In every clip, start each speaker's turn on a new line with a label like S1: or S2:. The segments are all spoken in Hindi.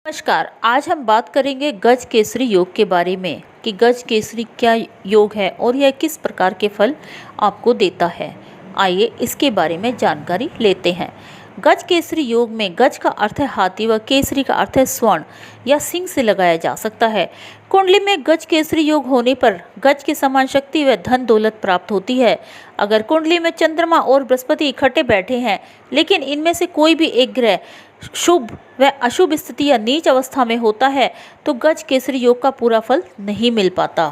S1: नमस्कार। आज हम बात करेंगे गज केसरी योग के बारे में कि गज केसरी क्या योग है और यह किस प्रकार के फल आपको देता है। आइए इसके बारे में जानकारी लेते हैं। गज केसरी योग में गज का अर्थ है हाथी व केसरी का अर्थ है स्वर्ण या सिंह से लगाया जा सकता है। कुंडली में गज केसरी योग होने पर गज के समान शक्ति व धन दौलत प्राप्त होती है। अगर कुंडली में चंद्रमा और बृहस्पति इकट्ठे बैठे हैं लेकिन इनमें से कोई भी एक ग्रह शुभ व अशुभ स्थिति या नीच अवस्था में होता है तो गज केसरी योग का पूरा फल नहीं मिल पाता।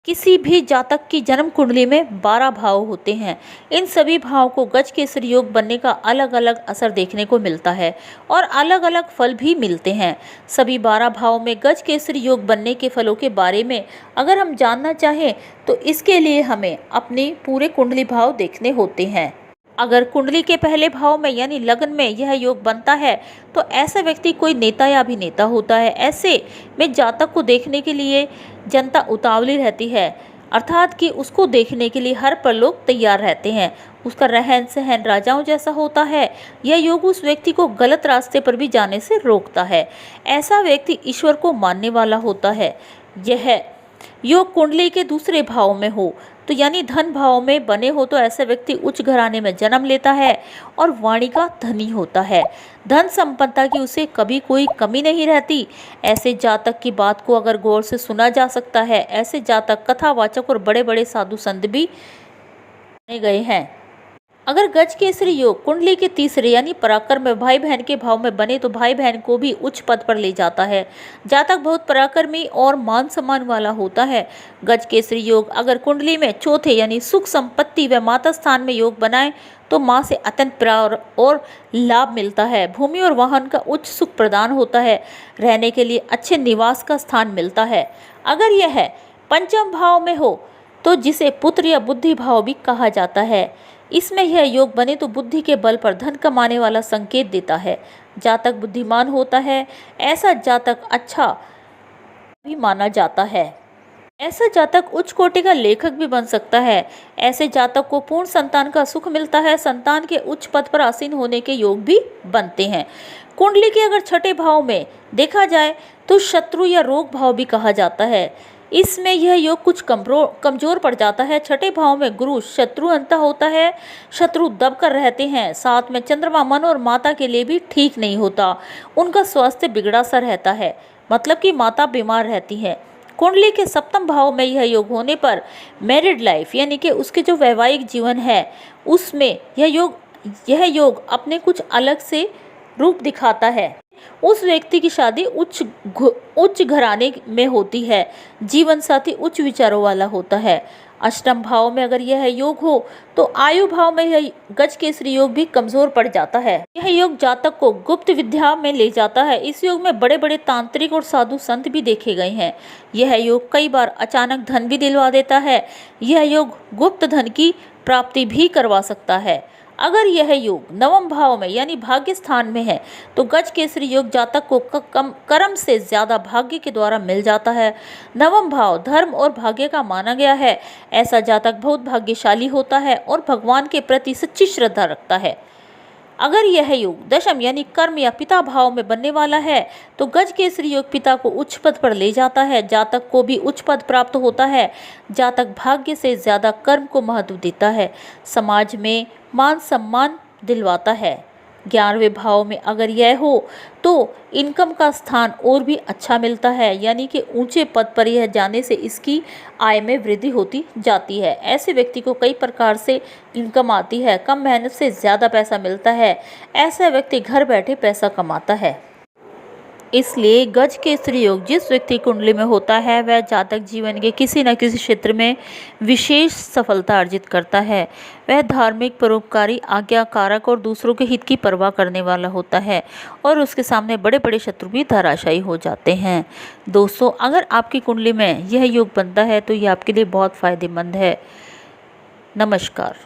S1: किसी भी जातक की जन्म कुंडली में 12 भाव होते हैं। इन सभी भाव को गज केसरी योग बनने का अलग अलग असर देखने को मिलता है और अलग अलग फल भी मिलते हैं। सभी 12 भाव में गज केसरी योग बनने के फलों के बारे में अगर हम जानना चाहें तो इसके लिए हमें अपने पूरे कुंडली भाव देखने होते हैं। अगर कुंडली के पहले भाव में यानी लग्न में यह योग बनता है तो ऐसा व्यक्ति कोई नेता या अभिनेता होता है। ऐसे में जातक को देखने के लिए जनता उतावली रहती है, अर्थात कि उसको देखने के लिए हर पल लोग तैयार रहते हैं। उसका रहन सहन राजाओं जैसा होता है। यह योग उस व्यक्ति को गलत रास्ते पर भी जाने से रोकता है। ऐसा व्यक्ति ईश्वर को मानने वाला होता है। यह योग कुंडली के दूसरे भाव में हो तो यानी धन भाव में बने हो तो ऐसा व्यक्ति उच्च घराने में जन्म लेता है और वाणी का धनी होता है। धन संपदा की उसे कभी कोई कमी नहीं रहती। ऐसे जातक की बात को अगर गौर से सुना जा सकता है। ऐसे जातक कथावाचक और बड़े बड़े साधु संत भी माने गए हैं। अगर गज केसरी योग कुंडली के तीसरे यानी पराक्रम में भाई बहन के भाव में बने तो भाई बहन को भी उच्च पद पर ले जाता है। जातक बहुत पराक्रमी और मान सम्मान वाला होता है। गज केसरी योग अगर कुंडली में चौथे यानी सुख संपत्ति व माता स्थान में योग बनाए तो माँ से अत्यंत प्यार और लाभ मिलता है। भूमि और वाहन का उच्च सुख प्रदान होता है। रहने के लिए अच्छे निवास का स्थान मिलता है। अगर यह पंचम भाव में हो तो जिसे पुत्र या बुद्धि भाव भी कहा जाता है, इसमें यह योग बने तो बुद्धि के बल पर धन कमाने वाला संकेत देता है। जातक बुद्धिमान होता है। ऐसा जातक अच्छा भी माना जाता है। ऐसा जातक उच्च कोटि का लेखक भी बन सकता है। ऐसे जातक को पूर्ण संतान का सुख मिलता है। संतान के उच्च पद पर आसीन होने के योग भी बनते हैं। कुंडली के अगर छठे भाव में देखा जाए तो शत्रु या रोग भाव भी कहा जाता है। इसमें यह योग कुछ कमजोर पड़ जाता है। छठे भाव में गुरु शत्रु अंत होता है। शत्रु दब कर रहते हैं। साथ में चंद्रमा मन और माता के लिए भी ठीक नहीं होता। उनका स्वास्थ्य बिगड़ा सा रहता है, मतलब कि माता बीमार रहती है। कुंडली के सप्तम भाव में यह योग होने पर मैरिड लाइफ यानी कि उसके जो वैवाहिक जीवन है उसमें यह योग अपने कुछ अलग से रूप दिखाता है। उस व्यक्ति की शादी उच्च घराने में होती है। जीवन साथी उच्च विचारों वाला होता है। अष्टम भाव में अगर यह योग हो तो आयु भाव में यह गज केसरी योग भी कमजोर पड़ जाता है। यह योग जातक को गुप्त विद्या में ले जाता है। इस योग में बड़े बड़े तांत्रिक और साधु संत भी देखे गए हैं। यह योग कई बार अचानक धन भी दिलवा देता है। यह योग गुप्त धन की प्राप्ति भी करवा सकता है। अगर यह योग नवम भाव में यानी भाग्य स्थान में है तो गज केसरी योग जातक को कर्म से ज्यादा भाग्य के द्वारा मिल जाता है। नवम भाव धर्म और भाग्य का माना गया है। ऐसा जातक बहुत भाग्यशाली होता है और भगवान के प्रति सच्ची श्रद्धा रखता है। अगर यह योग दशम यानी कर्म या पिता भाव में बनने वाला है तो गज केसरी योग पिता को उच्च पद पर ले जाता है। जातक को भी उच्च पद प्राप्त होता है। जातक भाग्य से ज्यादा कर्म को महत्व देता है। समाज में मान सम्मान दिलवाता है। 11वें भाव में अगर यह हो तो इनकम का स्थान और भी अच्छा मिलता है, यानी कि ऊंचे पद पर यह जाने से इसकी आय में वृद्धि होती जाती है। ऐसे व्यक्ति को कई प्रकार से इनकम आती है। कम मेहनत से ज़्यादा पैसा मिलता है। ऐसा व्यक्ति घर बैठे पैसा कमाता है। इसलिए गज केसरी योग जिस व्यक्ति कुंडली में होता है वह जातक जीवन के किसी न किसी क्षेत्र में विशेष सफलता अर्जित करता है। वह धार्मिक, परोपकारी, आज्ञाकारक और दूसरों के हित की परवाह करने वाला होता है और उसके सामने बड़े बड़े शत्रु भी धराशायी हो जाते हैं। दोस्तों, अगर आपकी कुंडली में यह योग बनता है तो यह आपके लिए बहुत फायदेमंद है। नमस्कार।